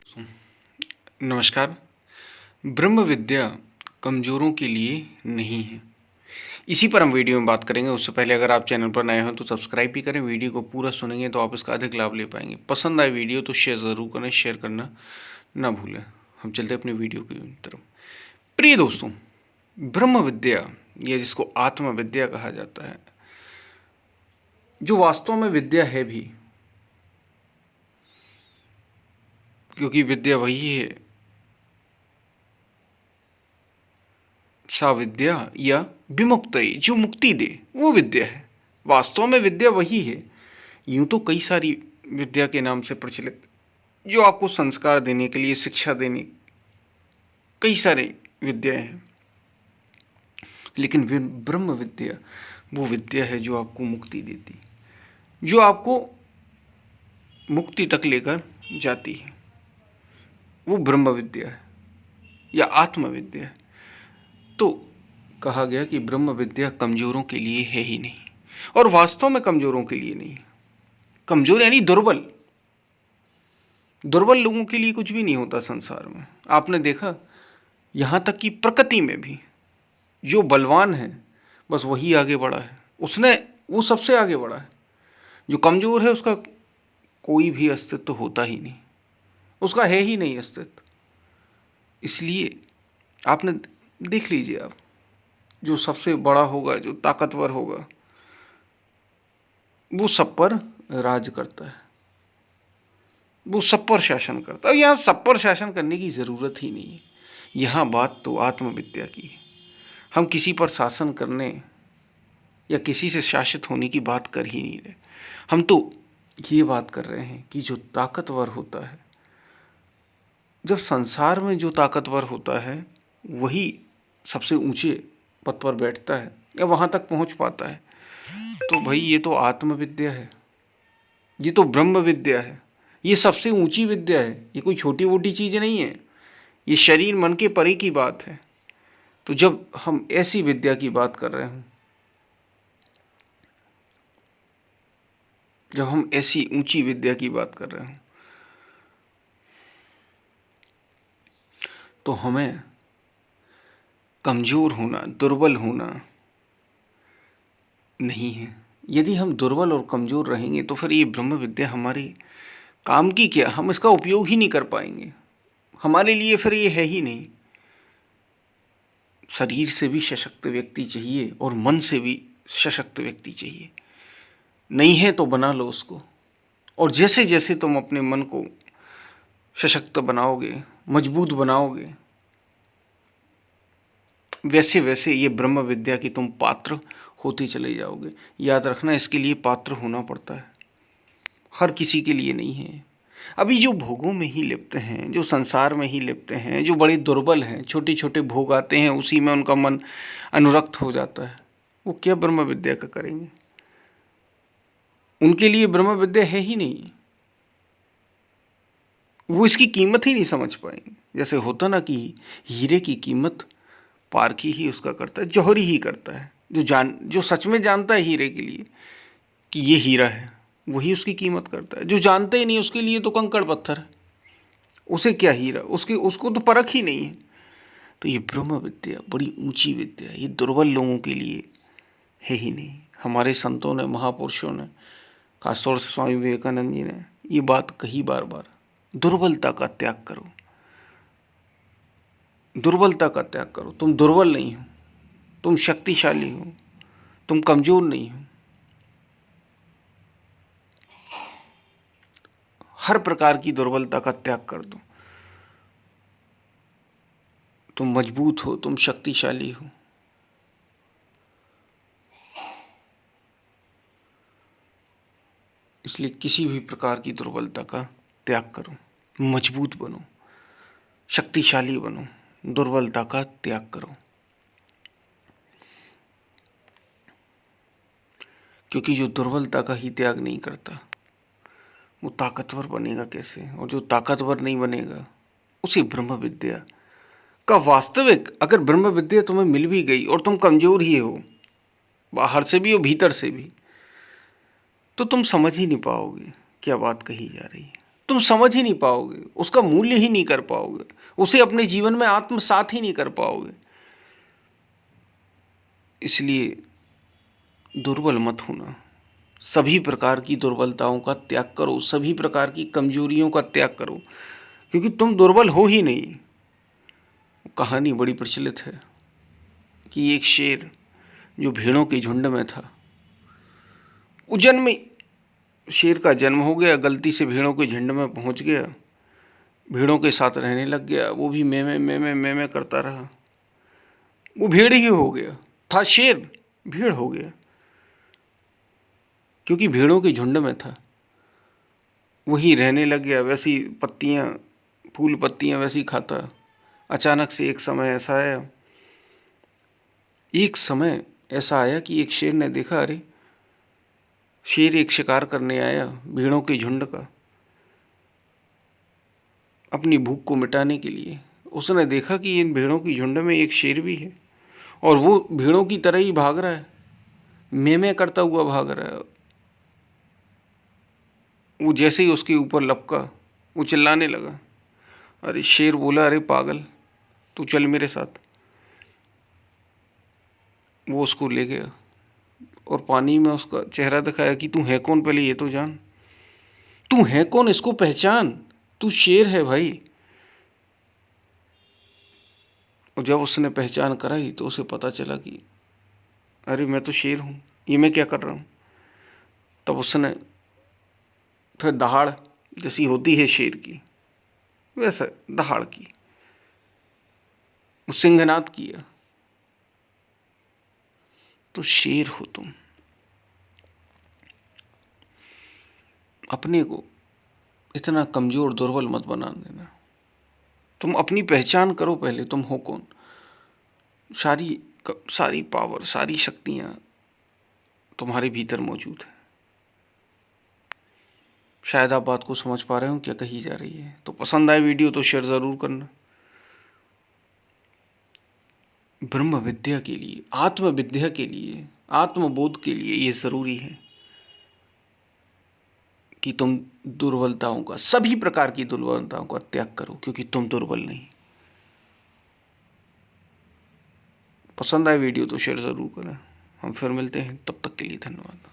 नमस्कार। ब्रह्म विद्या कमज़ोरों के लिए नहीं है। इसी पर हम वीडियो में बात करेंगे। उससे पहले अगर आप चैनल पर नए हो तो सब्सक्राइब भी करें। वीडियो को पूरा सुनेंगे तो आप इसका अधिक लाभ ले पाएंगे। पसंद आए वीडियो तो शेयर ज़रूर करें, शेयर करना ना भूलें। हम चलते अपनी वीडियो की तरफ। प्रिय दोस्तों, ब्रह्म विद्या या जिसको आत्मविद्या कहा जाता है, जो वास्तव में विद्या है भी, क्योंकि विद्या वही है, सा विद्या या विमुक्तये, जो मुक्ति दे वो विद्या है। वास्तव में विद्या वही है। यूं तो कई सारी विद्या के नाम से प्रचलित, जो आपको संस्कार देने के लिए, शिक्षा देने, कई सारे विद्याएं हैं, लेकिन ब्रह्म विद्या वो विद्या है जो आपको मुक्ति देती, जो आपको मुक्ति तक लेकर जाती है। वो ब्रह्म विद्या है या आत्मविद्या है। तो कहा गया कि ब्रह्म विद्या कमजोरों के लिए है ही नहीं, और वास्तव में कमजोरों के लिए नहीं है। कमजोर यानी दुर्बल। दुर्बल लोगों के लिए कुछ भी नहीं होता संसार में। आपने देखा, यहां तक कि प्रकृति में भी जो बलवान है बस वही आगे बढ़ा है। वो सबसे आगे बढ़ा है। जो कमजोर है उसका कोई भी अस्तित्व होता ही नहीं, उसका है ही नहीं अस्तित्व। इसलिए आपने देख लीजिए, आप जो सबसे बड़ा होगा, जो ताकतवर होगा, वो सब पर राज करता है, वो सब पर शासन करता है। यहाँ सब पर शासन करने की ज़रूरत ही नहीं है। यहाँ बात तो आत्मविद्या की है। हम किसी पर शासन करने या किसी से शासित होने की बात कर ही नहीं रहे। हम तो ये बात कर रहे हैं कि जो ताकतवर होता है, जब संसार में जो ताकतवर होता है वही सबसे ऊंचे पद पर बैठता है या वहाँ तक पहुँच पाता है, तो भाई ये तो आत्मविद्या है, ये तो ब्रह्म विद्या है, ये सबसे ऊंची विद्या है। ये कोई छोटी मोटी चीज़ नहीं है, ये शरीर मन के परे की बात है। तो जब हम ऐसी विद्या की बात कर रहे हों, जब हम ऐसी ऊंची विद्या की बात कर रहे हों, तो हमें कमज़ोर होना, दुर्बल होना नहीं है। यदि हम दुर्बल और कमज़ोर रहेंगे तो फिर ये ब्रह्म विद्या हमारे काम की क्या, हम इसका उपयोग ही नहीं कर पाएंगे। हमारे लिए फिर ये है ही नहीं। शरीर से भी सशक्त व्यक्ति चाहिए और मन से भी सशक्त व्यक्ति चाहिए। नहीं है तो बना लो उसको। और जैसे जैसे तुम अपने मन को सशक्त बनाओगे, मजबूत बनाओगे, वैसे वैसे ये ब्रह्म विद्या की तुम पात्र होते चले जाओगे। याद रखना, इसके लिए पात्र होना पड़ता है, हर किसी के लिए नहीं है। अभी जो भोगों में ही लिप्त हैं, जो संसार में ही लिप्त हैं, जो बड़े दुर्बल हैं, छोटे छोटे भोग आते हैं, उसी में उनका मन अनुरक्त हो जाता है, वो क्या ब्रह्म विद्या का करेंगे? उनके लिए ब्रह्म विद्या है ही नहीं। वो इसकी कीमत ही नहीं समझ पाएंगे। जैसे होता ना कि हीरे की कीमत पारखी ही उसका करता है, जौहरी ही करता है। जो सच में जानता है हीरे के लिए कि ये हीरा है, वही उसकी कीमत करता है। जो जानते ही नहीं, उसके लिए तो कंकड़ पत्थर है। उसे क्या हीरा, उसको तो परख ही नहीं है। तो ये ब्रह्म विद्या बड़ी ऊंची विद्या है। ये दुर्बल लोगों के लिए है ही नहीं। हमारे संतों ने, महापुरुषों ने, खासतौर से स्वामी विवेकानंद जी ने ये बात कही बार बार, दुर्बलता का त्याग करो, दुर्बलता का त्याग करो। तुम दुर्बल नहीं हो, तुम शक्तिशाली हो, तुम कमजोर नहीं हो। हर प्रकार की दुर्बलता का त्याग कर दो। तुम मजबूत हो, तुम शक्तिशाली हो। इसलिए किसी भी प्रकार की दुर्बलता का त्याग करो, मजबूत बनो, शक्तिशाली बनो, दुर्बलता का त्याग करो। क्योंकि जो दुर्बलता का ही त्याग नहीं करता, वो ताकतवर बनेगा कैसे? और जो ताकतवर नहीं बनेगा, उसे ब्रह्म विद्या का वास्तविक, अगर ब्रह्म विद्या तुम्हें मिल भी गई और तुम कमजोर ही हो, बाहर से भी और भीतर से भी, तो तुम समझ ही नहीं पाओगे क्या बात कही जा रही है। तुम समझ ही नहीं पाओगे, उसका मूल्य ही नहीं कर पाओगे, उसे अपने जीवन में आत्मसात ही नहीं कर पाओगे। इसलिए दुर्बल मत होना, सभी प्रकार की दुर्बलताओं का त्याग करो, सभी प्रकार की कमजोरियों का त्याग करो, क्योंकि तुम दुर्बल हो ही नहीं। कहानी बड़ी प्रचलित है कि एक शेर जो भेड़ों के झुंड में था, उज्जैन में शेर का जन्म हो गया, गलती से भेड़ों के झुंड में पहुंच गया, भेड़ों के साथ रहने लग गया, वो भी मैं करता रहा, वो भेड़ ही हो गया, था शेर भेड़ हो गया, क्योंकि भेड़ों के झुंड में था, वही रहने लग गया, वैसी पत्तियां, फूल पत्तियां वैसी खाता। अचानक से एक समय ऐसा आया कि एक शेर ने देखा, अरे शेर एक शिकार करने आया भेड़ों के झुंड का, अपनी भूख को मिटाने के लिए। उसने देखा कि इन भेड़ों की झुंड में एक शेर भी है, और वो भेड़ों की तरह ही भाग रहा है, मैं करता हुआ भाग रहा है। वो जैसे ही उसके ऊपर लपका, वो चिल्लाने लगा। अरे शेर बोला, अरे पागल, तू चल मेरे साथ। वो उसको ले गया और पानी में उसका चेहरा दिखाया कि तू है कौन, पहले ये तो जान, तू है कौन, इसको पहचान, तू शेर है भाई। और जब उसने पहचान कराई तो उसे पता चला कि अरे मैं तो शेर हूँ, ये मैं क्या कर रहा हूँ। तब उसने फिर दहाड़ जैसी होती है शेर की, वैसा दहाड़ की, सिंहनाद किया। तो शेर हो तुम, अपने को इतना कमजोर दुर्बल मत बना देना। तुम अपनी पहचान करो पहले, तुम हो कौन। सारी पावर, सारी शक्तियां तुम्हारे भीतर मौजूद है। शायद आप बात को समझ पा रहे हो क्या कही जा रही है। तो पसंद आए वीडियो तो शेयर जरूर करना। ब्रह्म विद्या के लिए, आत्म विद्या के लिए, आत्मबोध के लिए ये जरूरी है कि तुम दुर्बलताओं का, सभी प्रकार की दुर्बलताओं का त्याग करो, क्योंकि तुम दुर्बल नहीं। पसंद आए वीडियो तो शेयर जरूर करें। हम फिर मिलते हैं, तब तक के लिए धन्यवाद।